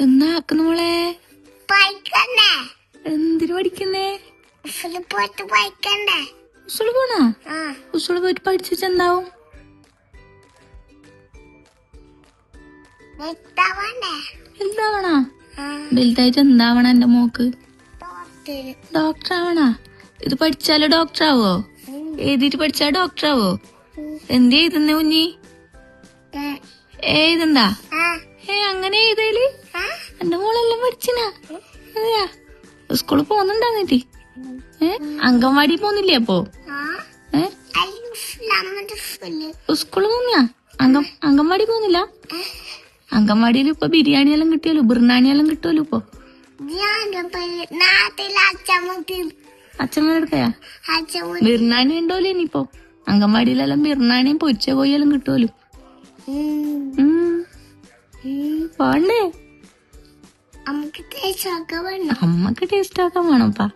എന്നാ ആക്കുന്നു മോളെ? പഠിക്കണ്ടേ? എന്തിനു പഠിക്കുന്നേ? ഉസ്കൂളിൽ പോയിട്ട് പഠിക്കണ്ടേ? ഉസ്കൂളിൽ പോണാ? ഉസ്കൂളിൽ പോയിട്ട് പഠിച്ചെന്താവും? എന്താവണാ? വലുതായിട്ട് എന്താവണ എന്റെ മോക്ക്? ഡോക്ടർ ആവണാ? ഇത് പഠിച്ചാലോ ഡോക്ടർ ആവോ? എഴുതിട്ട് പഠിച്ചാ ഡോക്ടർ ആവോ? എന്ത് എഴുതുന്നേ കുഞ്ഞി? എഴുതണ്ടാ? അങ്ങനെ എഴുതല്? എന്റെ മോളെല്ലാം പഠിച്ചിനാ? അതെയാ? സ്കൂളിൽ പോന്നുണ്ടാന്നിട്ട്? അംഗൻവാടി പോന്നില്ലേ അപ്പൊ? സ്കൂളിൽ പോന്നിയാ? അംഗൻവാടി പോന്നില്ല? അംഗൻവാടിയിൽ ഇപ്പൊ ബിരിയാണി എല്ലാം കിട്ടിയല്ലോ, ബിർണാണി എല്ലാം കിട്ടുമല്ലോ ഇപ്പൊ. അച്ഛമ്മ ബിർണാണി ഉണ്ടോല്ലോ ഇനിയിപ്പോ? അംഗൻവാടിയിലെല്ലാം ബിർണാണിയും പൊരിച്ച കോയെല്ലാം കിട്ടുമല്ലോ. പോണ്ടേ? അമ്മക്ക് ടേസ്റ്റ് ആക്കാൻ വേണപ്പാ.